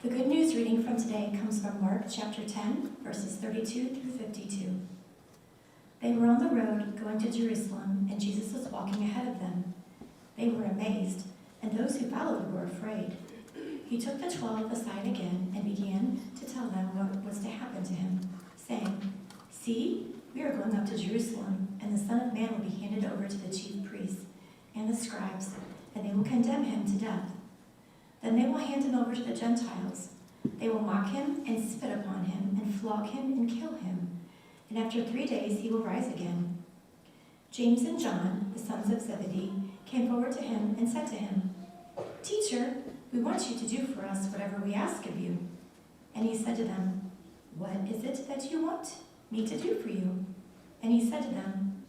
The Good News reading from today comes from Mark chapter 10, verses 32 through 52. They were on the road going to Jerusalem, and Jesus was walking ahead of them. They were amazed, and those who followed were afraid. He took the 12 aside again and began to tell them what was to happen to him, saying, "See, we are going up to Jerusalem, and the Son of Man will be handed over to the chief priests and the scribes, and they will condemn him to death. Then they will hand him over to the Gentiles. They will mock him and spit upon him and flog him and kill him. And after 3 days he will rise again." James and John, the sons of Zebedee, came forward to him and said to him, "Teacher, we want you to do for us whatever we ask of you." And he said to them, "What is it that you want me to do for you?" And he said to them,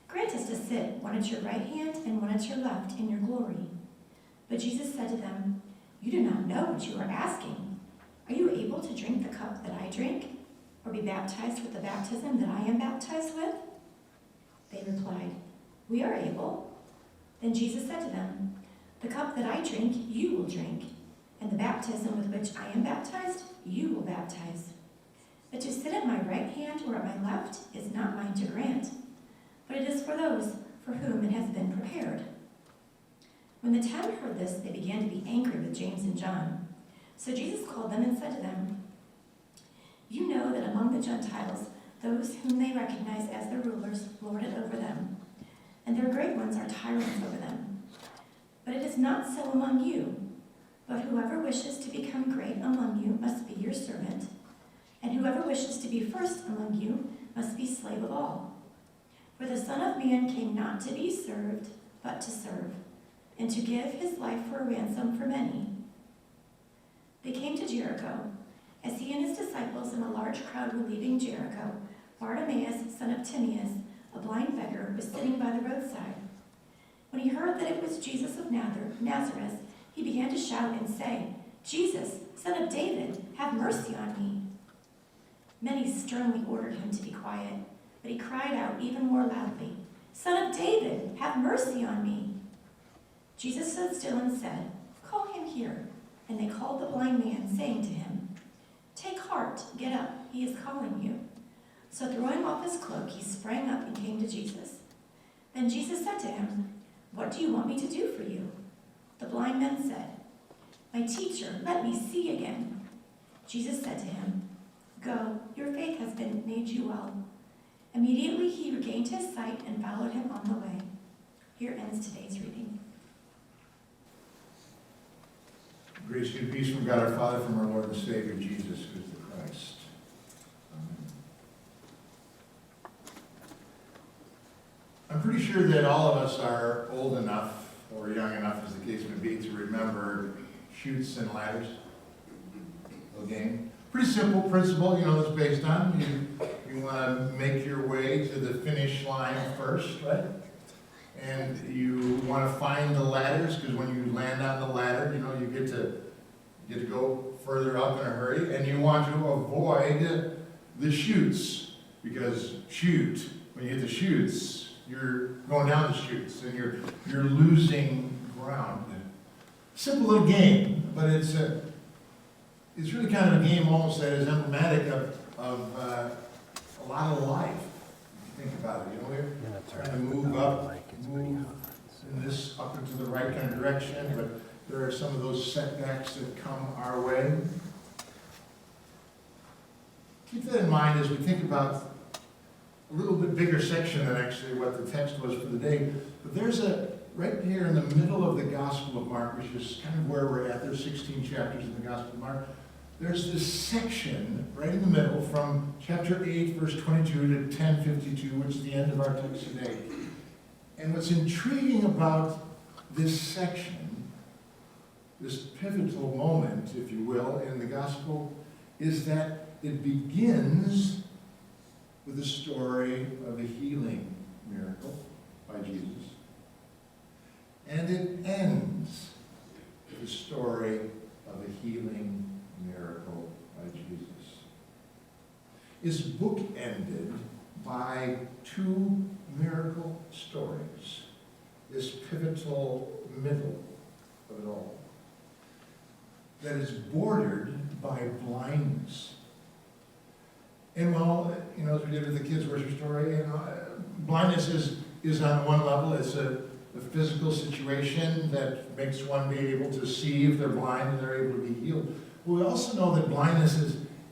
"Grant us to sit, one at your right hand and one at your left, in your glory." But Jesus said to them, "You do not know what you are asking. Are you able to drink the cup that I drink, or be baptized with the baptism that I am baptized with?" They replied, "We are able." Then Jesus said to them, "The cup that I drink, you will drink, and the baptism with which I am baptized, you will baptize. But to sit at my right hand or at my left is not mine to grant, but it is for those for whom it has been prepared." When the 10 heard this, they began to be angry with James and John. So Jesus called them and said to them, "You know that among the Gentiles, those whom they recognize as their rulers lord it over them, and their great ones are tyrants over them. But it is not so among you. But whoever wishes to become great among you must be your servant, and whoever wishes to be first among you must be slave of all. For the Son of Man came not to be served, but to serve, and to give his life for a ransom for many." They came to Jericho. As he and his disciples and a large crowd were leaving Jericho, Bartimaeus, son of Timaeus, a blind beggar, was sitting by the roadside. When he heard that it was Jesus of Nazareth, he began to shout and say, "Jesus, Son of David, have mercy on me." Many sternly ordered him to be quiet, but he cried out even more loudly, "Son of David, have mercy on me." Jesus stood still and said, "Call him here." And they called the blind man, saying to him, "Take heart, get up, he is calling you." So throwing off his cloak, he sprang up and came to Jesus. Then Jesus said to him, "What do you want me to do for you?" The blind man said, "My teacher, let me see again." Jesus said to him, "Go, your faith has made you well." Immediately he regained his sight and followed him on the way. Here ends today's reading. Grace and peace from God our Father, from our Lord and Savior, Jesus, who is the Christ. Amen. I'm pretty sure that all of us are old enough, or young enough, as the case may be, to remember chutes and ladders. Little game. Pretty simple principle, it's based on. You want to make your way to the finish line first, right? And you want to find the ladders, because when you land on the ladder, you get to go further up in a hurry, and you want to avoid the chutes, because when you hit the chutes, you're going down the chutes, and you're losing ground. Simple little game, but it's really kind of a game almost that is emblematic of a lot of life. If you think about it, we're trying to move in this up into the right kind of direction, but there are some of those setbacks that come our way. Keep that in mind as we think about a little bit bigger section than actually what the text was for the day. But there's right here in the middle of the Gospel of Mark, which is kind of where we're at. There's 16 chapters in the Gospel of Mark. There's this section right in the middle from chapter 8, verse 22 to 10:52, which is the end of our text today. And what's intriguing about this section, this pivotal moment, if you will, in the gospel, is that it begins with the story of a healing miracle by Jesus. And it ends with the story of a healing miracle by Jesus. It's bookended by two miracle stories, this pivotal middle of it all, that is bordered by blindness. And while, as we did with the kids' worship story, blindness is on one level, it's a physical situation that makes one be able to see if they're blind and they're able to be healed. But we also know that blindness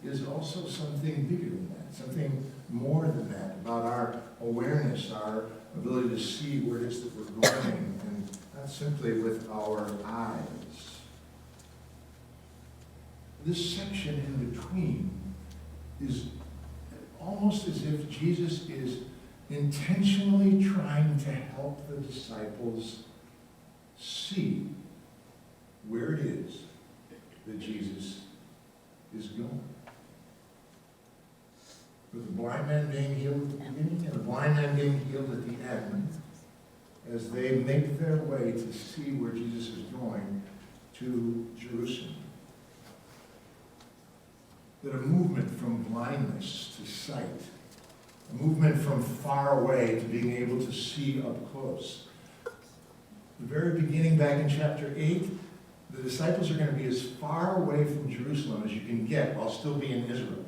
is also something bigger than that, something more than that, about our awareness, our ability to see where it is that we're going, and not simply with our eyes. This section in between is almost as if Jesus is intentionally trying to help the disciples see where it is that Jesus is going. With the blind man being healed at the beginning and the blind man being healed at the end, as they make their way to see where Jesus is going to Jerusalem. That a movement from blindness to sight, a movement from far away to being able to see up close. The very beginning, back in chapter 8, the disciples are going to be as far away from Jerusalem as you can get while still being in Israel.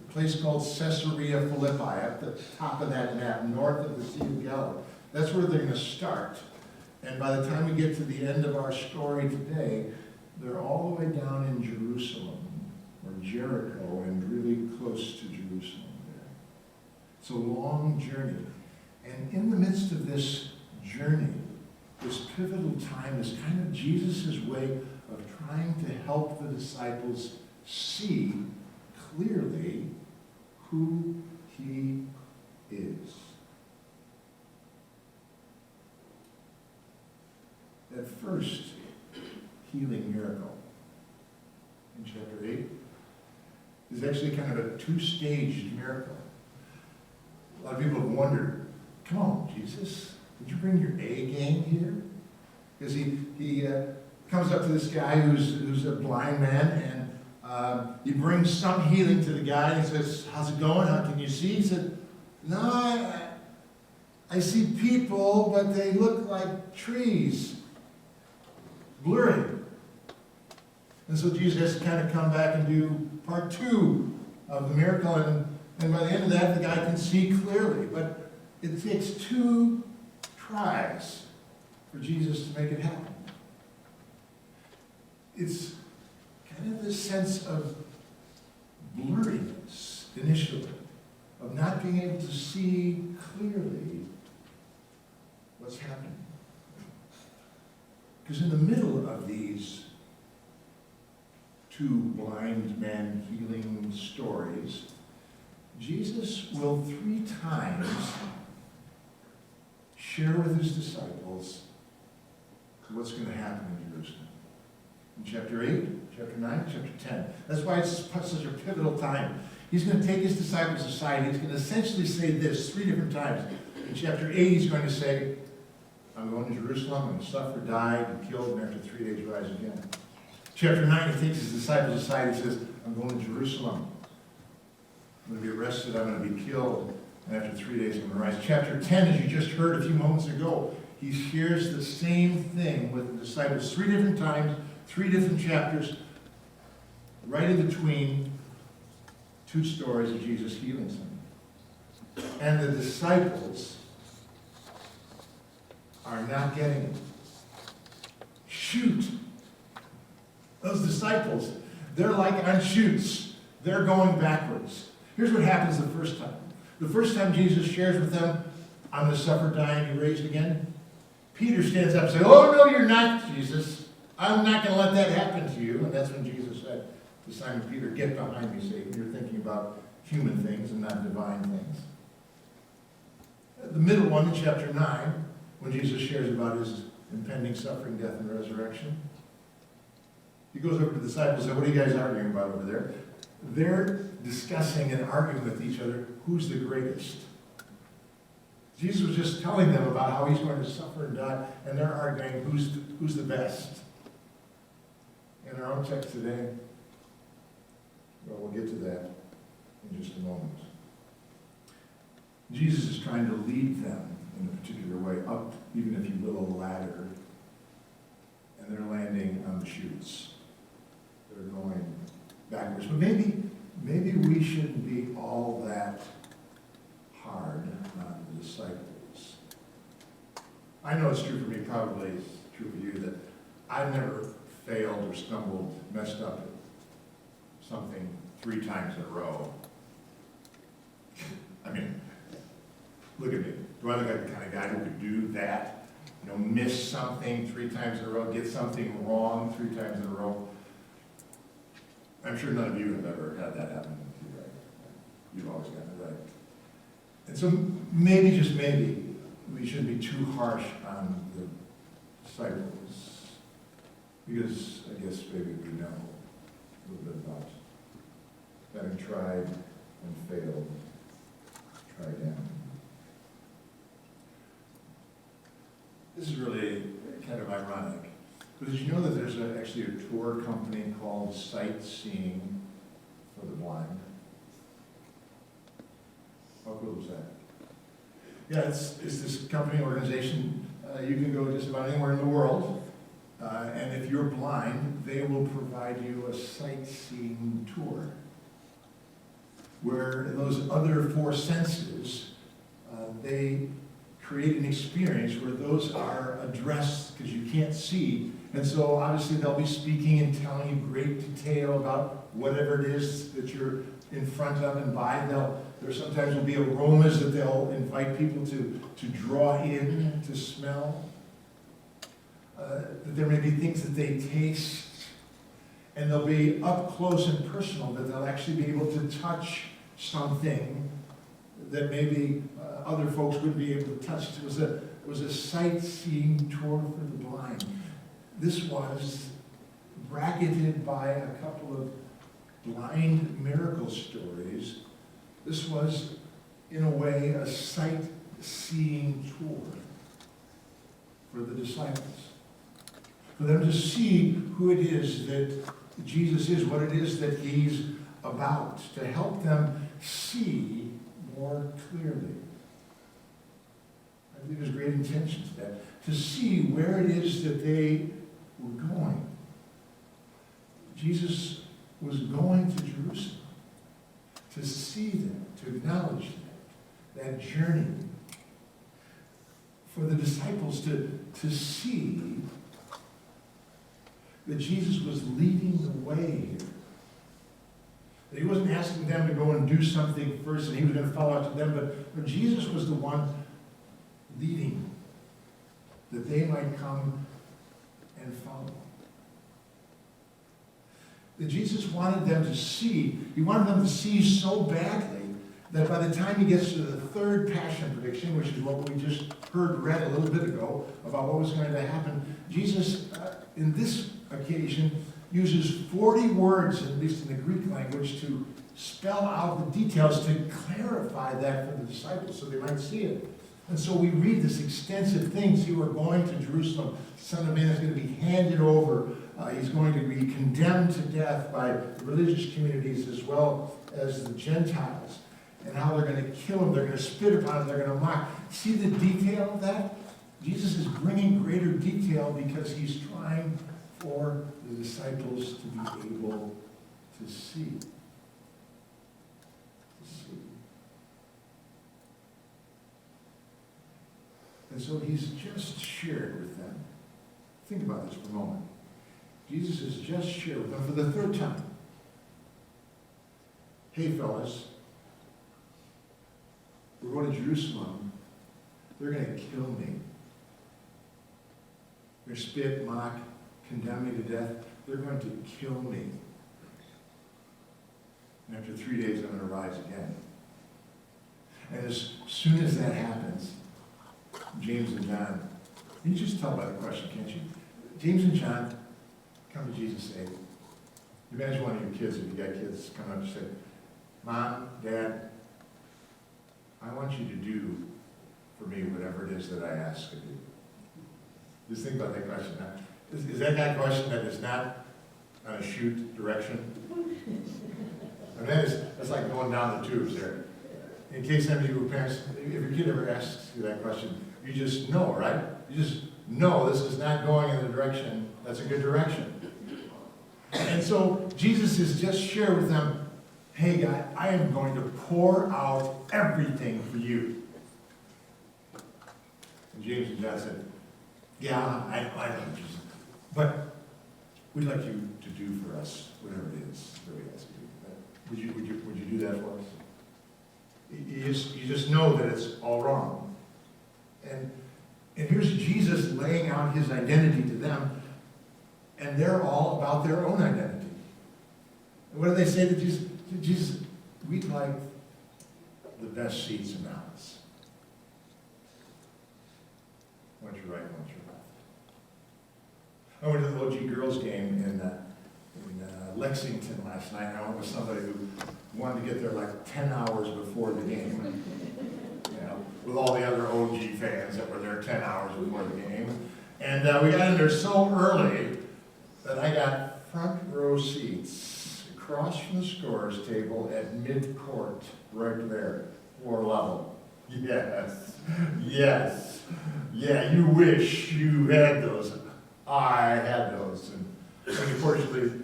A place called Caesarea Philippi, at the top of that map, north of the Sea of Galilee. That's where they're going to start. And by the time we get to the end of our story today, they're all the way down in Jerusalem, or Jericho, and really close to Jerusalem there. It's a long journey. And in the midst of this journey, this pivotal time is kind of Jesus' way of trying to help the disciples see clearly who he is. That first healing miracle in chapter 8 is actually kind of a two-staged miracle. A lot of people have wondered, come on, Jesus, did you bring your A game here? Because he comes up to this guy who's a blind man, and he brings some healing to the guy, and he says, how's it going? How can you see? He said, no, I see people, but they look like trees. Blurry. And so Jesus has to kind of come back and do part 2 of the miracle, and by the end of that, the guy can see clearly. But it takes 2 tries for Jesus to make it happen. It's kind of this sense of blurriness initially, of not being able to see clearly what's happening. Because in the middle of these 2 blind man healing stories, Jesus will 3 times share with his disciples what's going to happen in Jerusalem. In chapter 8, chapter 9, chapter 10. That's why it's such a pivotal time. He's going to take his disciples aside. He's going to essentially say this 3 different times. In chapter 8, he's going to say, I'm going to Jerusalem, I'm going to suffer, die, be killed, and after 3 days rise again. Chapter 9, he takes his disciples aside. He says, I'm going to Jerusalem. I'm going to be arrested, I'm going to be killed, and after 3 days I'm going to rise. Chapter 10, as you just heard a few moments ago, he shares the same thing with the disciples 3 different times, 3 different chapters, right in between 2 stories of Jesus healing someone. And the disciples are not getting it. Shoot! Those disciples, they're like on shoots. They're going backwards. Here's what happens the first time. The first time Jesus shares with them, I'm going to suffer, die, and be raised again, Peter stands up and says, oh, no, you're not, Jesus. I'm not going to let that happen to you. And that's when Jesus said to Simon Peter, get behind me, Satan. You're thinking about human things and not divine things. The middle one in chapter 9, when Jesus shares about his impending suffering, death, and resurrection, he goes over to the disciples and says, what are you guys arguing about over there? They're discussing and arguing with each other, who's the greatest? Jesus was just telling them about how he's going to suffer and die, and they're arguing who's the best. In our own text today, well, we'll get to that in just a moment. Jesus is trying to lead them in a particular way, up, even if you will, a ladder, and they're landing on the chutes. They're going backwards. But maybe we shouldn't be all that hard on the disciples. I know it's true for me, probably it's true for you, that I've never failed or stumbled, messed up at something 3 times in a row. I mean, look at me. Do I look like the kind of guy who could do that? You know, miss something 3 times in a row, get something wrong 3 times in a row? I'm sure none of you have ever had that happen to you, right? You've always gotten it right. And so maybe, just maybe, we shouldn't be too harsh on the disciples, because I guess maybe we know a little bit about having tried and failed, try again. This is really kind of ironic, because you know that there's actually a tour company called Sightseeing for the Blind? How cool is that? Yeah, it's this company, organization, you can go just about anywhere in the world, and if you're blind, they will provide you a sightseeing tour, where in those other 4 senses, they create an experience where those are addressed because you can't see. And so obviously they'll be speaking and telling you great detail about whatever it is that you're in front of and by. There sometimes will be aromas that they'll invite people to draw in, to smell. There may be things that they taste, and they'll be up close and personal, that they'll actually be able to touch something that maybe other folks wouldn't be able to touch. It was a sightseeing tour for the blind. This was bracketed by a couple of blind miracle stories. This was, in a way, a sightseeing tour for the disciples. For them to see who it is that Jesus is, what it is that he's about, to help them see more clearly. I believe there's great intention to that. To see where it is that they were going. Jesus was going to Jerusalem. To see that, to acknowledge that journey. For the disciples to see that Jesus was leading the way here. That he wasn't asking them to go and do something first and he was going to follow after them, but Jesus was the one leading, that they might come and follow. That Jesus wanted them to see, he wanted them to see so badly that by the time he gets to the 3rd passion prediction, which is what we just read a little bit ago about what was going to happen, Jesus, in this occasion, uses 40 words, at least in the Greek language, to spell out the details, to clarify that for the disciples so they might see it. And so we read this extensive things. You are going to Jerusalem. The Son of Man is going to be handed over. He's going to be condemned to death by the religious communities as well as the Gentiles. And how they're going to kill him. They're going to spit upon him. They're going to mock. See the detail of that? Jesus is bringing greater detail because he's trying for the disciples to be able to see. And so he's just shared with them. Think about this for a moment. Jesus has just shared with them for the 3rd time. Hey, fellas, we're going to Jerusalem. They're going to kill me. They're spit, mock, condemn me to death. They're going to kill me. And after 3 days, I'm going to rise again. And as soon as that happens, James and John, you just tell by the question, can't you? James and John come to Jesus and say, imagine one of your kids, if you got kids, come up and say, Mom, Dad, I want you to do for me whatever it is that I ask of you. Just think about that question. Now, is that kind of question that is not on a shoot direction? I mean, that's like going down the tubes there. In case any of you parents, if your kid ever asks you that question, you just know, right? You just know this is not going in the direction that's a good direction. And so Jesus is just sharing with them, hey, God, I am going to pour out everything for you. And James and John said, yeah, I know, Jesus. But we'd like you to do for us whatever it is that we ask you. Would you do that for us? You just know that it's all wrong. And here's Jesus laying out his identity to them, and they're all about their own identity. And what do they say to Jesus? Jesus, we'd like the best seats in the house. Want your right, want your left. I went to the OG girls game in Lexington last night, and I went with somebody who wanted to get there like 10 hours before the game. You know, with all the other OG fans that were there 10 hours before the game. And we got in there so early that I got front row seats across from the scorer's table at mid-court, right there, floor level. Yes, yes. Yeah, you wish you had those. I had those. And unfortunately,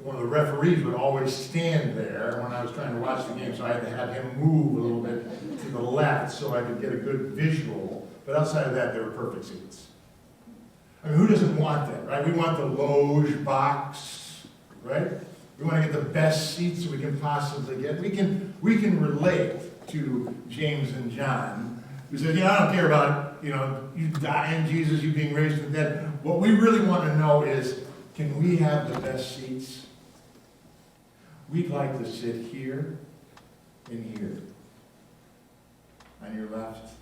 one of the referees would always stand there when I was trying to watch the game, so I had to have him move a little bit to the left so I could get a good visual. But outside of that, they were perfect seats. I mean, who doesn't want that, right? We want the loge box, right? We want to get the best seats we can possibly get. We can relate to James and John, who said, I don't care about, you dying, Jesus, you being raised from the dead. What we really want to know is, can we have the best seats? We'd like to sit here and here, on your left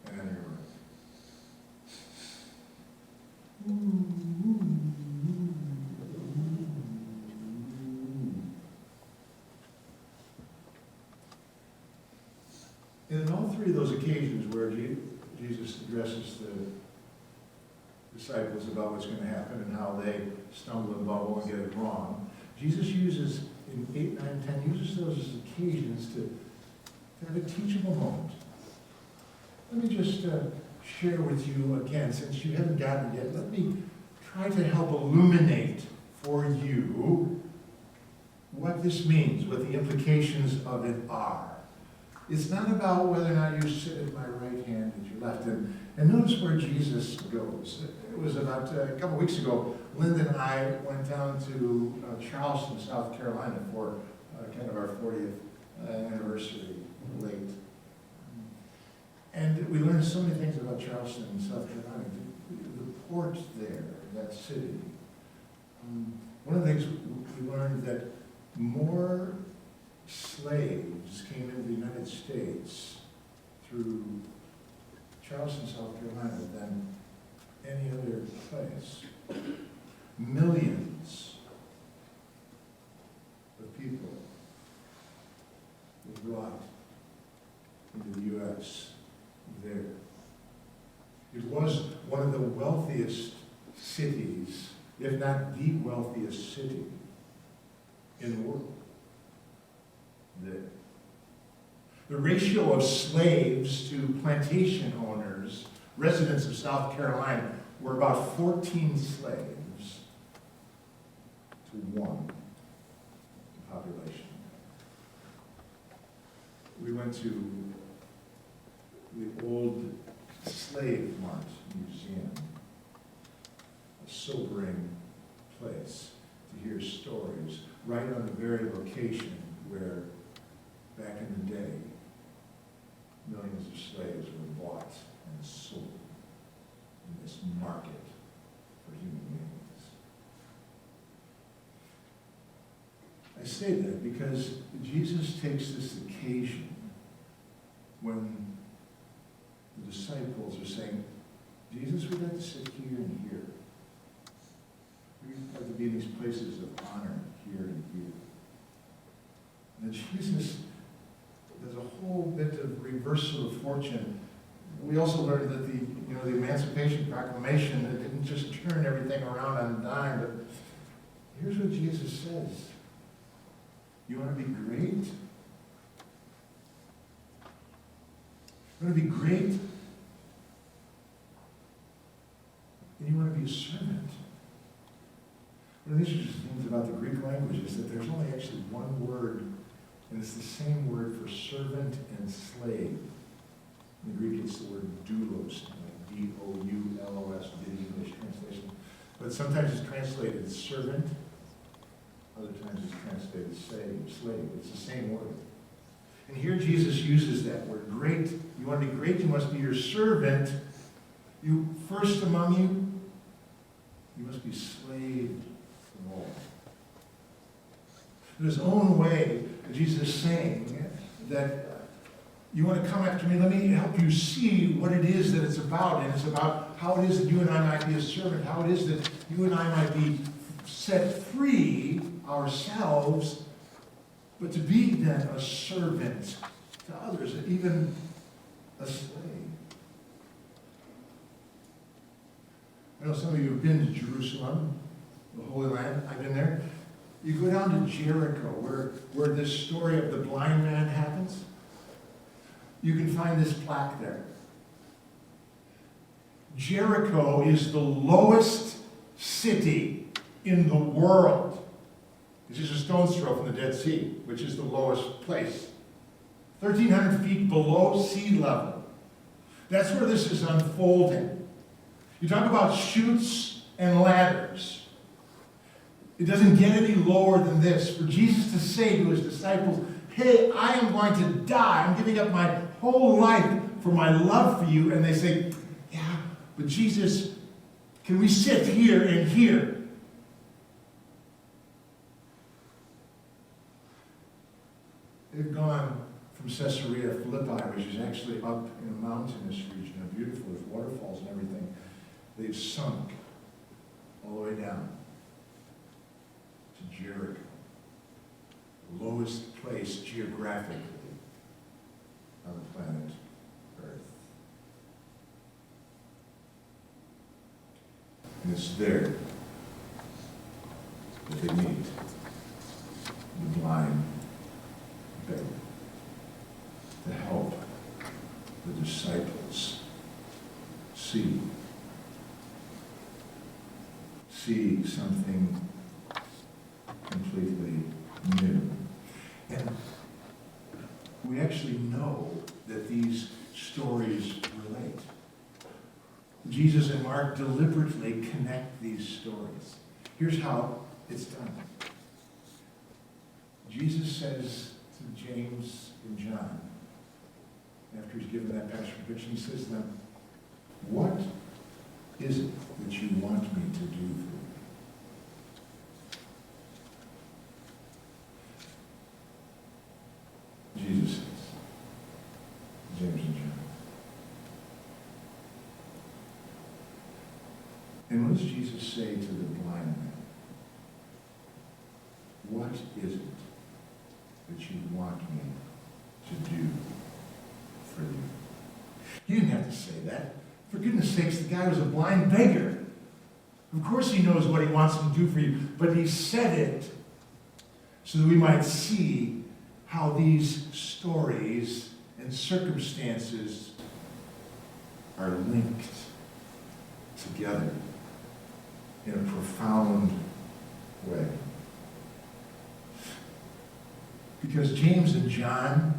and on your right. And in all three of those occasions where Jesus addresses the disciples about what's going to happen and how they stumble and bubble and get it wrong, Jesus uses, in 8, 9, 10, uses those as occasions to have a teachable moment. Let me just share with you again, since you haven't gotten it yet, let me try to help illuminate for you what this means, what the implications of it are. It's not about whether or not you sit at my right hand and your left. And notice where Jesus goes. It was about a couple weeks ago, Linda and I went down to Charleston, South Carolina for kind of our 40th anniversary late. And we learned so many things about Charleston, South Carolina. The port there, that city. One of the things we learned that more slaves came into the United States through Charleston, South Carolina than any other place. Millions of people were brought into the U.S. there. It was one of the wealthiest cities, if not the wealthiest city in the world. There. The ratio of slaves to plantation owners, residents of South Carolina, were about 14 slaves to 1 population. We went to the old Slave Mart Museum, a sobering place to hear stories, right on the very location where back in the day, millions of slaves were bought and sold in this market for human beings. I say that because Jesus takes this occasion when the disciples are saying, Jesus, we'd like to sit here and here. We'd like to be in these places of honor here and here. And Jesus does a whole bit of reversal of fortune. We also learned that the Emancipation Proclamation, it didn't just turn everything around on a dime, but here's what Jesus says. You want to be great? You want to be great? And you want to be a servant? One of the interesting things about the Greek language is that there's only actually one word, and it's the same word for servant and slave. In the Greek, it's the word doulos, like D-O-U-L-O-S, the English translation. But sometimes it's translated servant, other times it's translated slave. It's the same word. And here Jesus uses that word, great. You want to be great, you must be your servant. You first among you must be slave of all. In his own way, Jesus is saying that you want to come after me, let me help you see what it is that it's about. And it's about how it is that you and I might be a servant, how it is that you and I might be set free ourselves, but to be then a servant to others, and even a slave. I know some of you have been to Jerusalem, the Holy Land. I've been there. You go down to Jericho, where this story of the blind man happens. You can find this plaque there. Jericho is the lowest city in the world. It's just a stone's throw from the Dead Sea, which is the lowest place. 1,300 feet below sea level. That's where this is unfolding. You talk about chutes and ladders. It doesn't get any lower than this. For Jesus to say to his disciples, hey, I am going to die. I'm giving up my whole life for my love for you. And they say, yeah, but Jesus, can we sit here and hear? They've gone from Caesarea Philippi, which is actually up in a mountainous region, and beautiful with waterfalls and everything. They've sunk all the way down to Jericho, the lowest place geographically on the planet Earth. And it's there that they meet the blind beggar to help the disciples see something completely new. And we actually know that these stories relate. Jesus and Mark deliberately connect these stories. Here's how it's done. Jesus says to James and John, after he's given that passage of he says to them, what is it that you want me to do for you? Jesus says, James and John. And what does Jesus say to the blind man? What is it that you want me to do for you? He didn't have to say that. For goodness sakes, the guy was a blind beggar. Of course he knows what he wants him to do for you, but he said it so that we might see how these stories and circumstances are linked together in a profound way. Because James and John,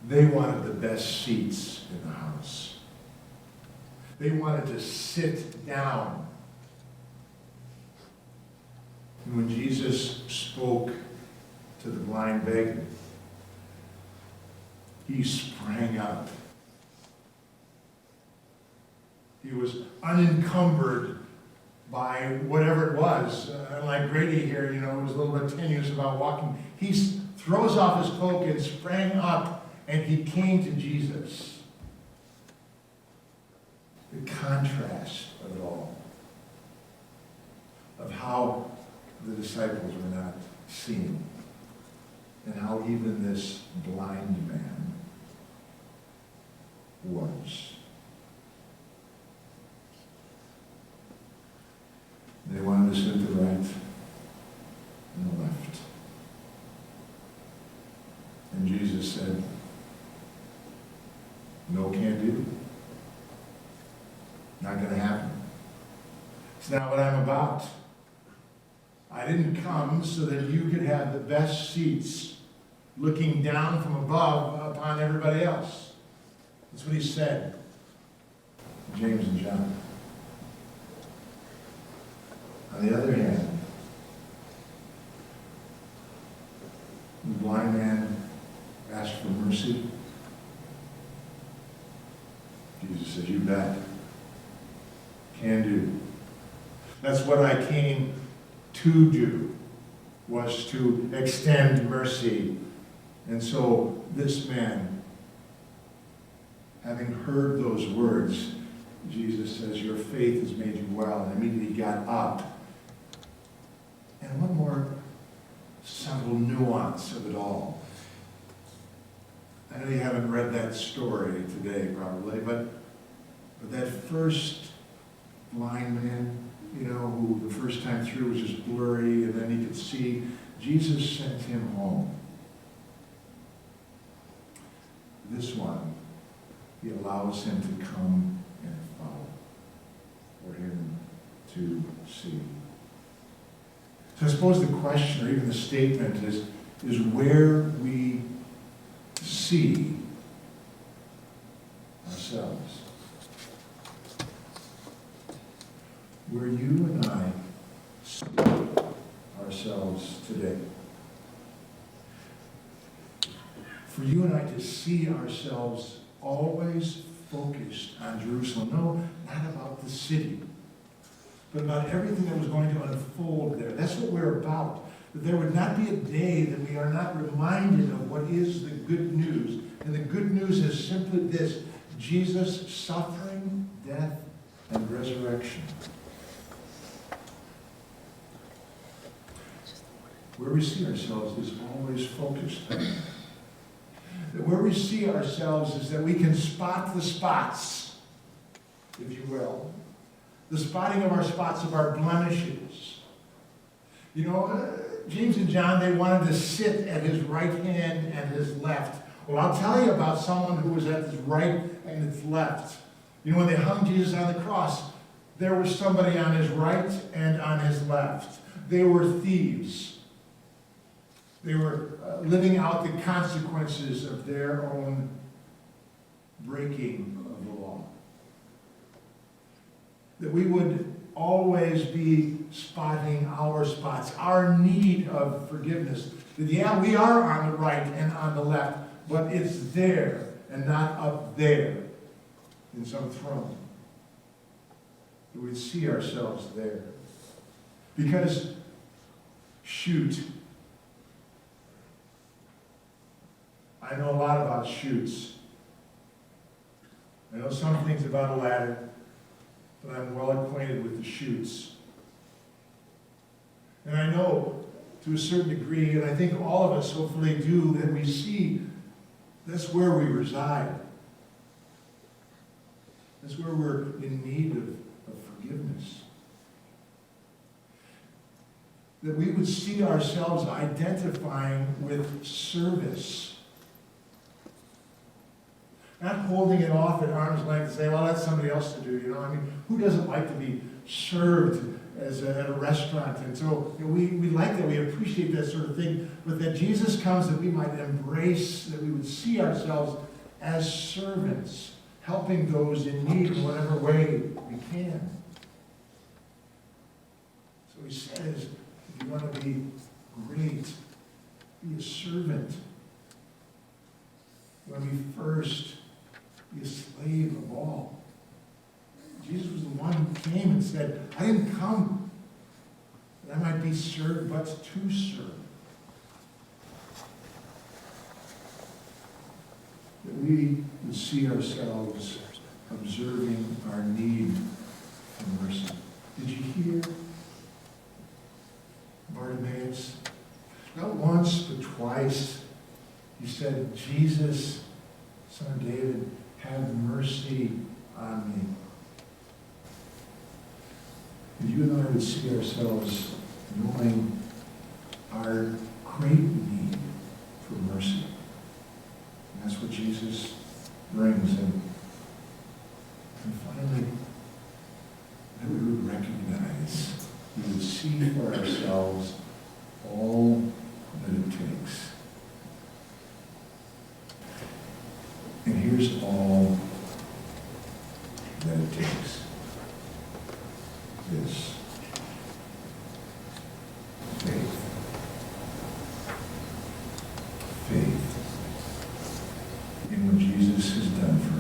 they wanted the best seats in the house. They wanted to sit down. And when Jesus spoke to the blind beggar, he sprang up. He was unencumbered by whatever it was. Like Grady here, was a little bit tenuous about walking. He throws off his cloak and sprang up, and he came to Jesus. The contrast of it all, of how the disciples were not seeing, and how even this blind man was. They wanted to sit at the right and the left. And Jesus said, no, can't do. Not going to happen. It's not what I'm about. I didn't come so that you could have the best seats looking down from above upon everybody else. That's what he said to James and John. On the other hand, the blind man asked for mercy. Jesus says, you bet. Can do. That's what I came to do, was to extend mercy. And so this man, having heard those words, Jesus says, your faith has made you well. And immediately he got up. And one more subtle nuance of it all. I know you haven't read that story today, probably, but that first blind man, who the first time through was just blurry, and then he could see, Jesus sent him home. This one, he allows him to come and follow, for him to see. So I suppose the question, or even the statement, is where we see ourselves. Where you and I see ourselves today. For you and I to see ourselves always focused on Jerusalem. No, not about the city, but about everything that was going to unfold there. That's what we're about. That there would not be a day that we are not reminded of what is the good news. And the good news is simply this: Jesus' suffering, death, and resurrection. Where we see ourselves is always focused on. That where we see ourselves is that we can spot the spots, if you will. The spotting of our spots, of our blemishes. James and John, they wanted to sit at his right hand and his left. Well, I'll tell you about someone who was at his right and his left. When they hung Jesus on the cross, there was somebody on his right and on his left. They were thieves. They were living out the consequences of their own breaking of the law. That we would always be spotting our spots, our need of forgiveness. That, yeah, we are on the right and on the left, but it's there and not up there in some throne. That we'd see ourselves there. Because, shoot, I know a lot about chutes. I know some things about a ladder, but I'm well acquainted with the chutes. And I know, to a certain degree, and I think all of us hopefully do, that we see that's where we reside. That's where we're in need of forgiveness. That we would see ourselves identifying with service. Not holding it off at arm's length and saying, well, that's somebody else to do, who doesn't like to be served at a restaurant? And so we like that, we appreciate that sort of thing, but that Jesus comes that we might embrace, that we would see ourselves as servants, helping those in need in whatever way we can. So he says, if you want to be great, be a servant. When we first be a slave of all. Jesus was the one who came and said, I didn't come that I might be served, but to serve. That we would see ourselves observing our need for mercy. Did you hear Bartimaeus? Not once, but twice. He said, Jesus, Son of David, have mercy on me. And you and I would see ourselves knowing our great need for mercy. And that's what Jesus brings. And finally, that we would recognize for ourselves all that it takes. And here's all that it takes. This. Faith. Faith in what Jesus has done for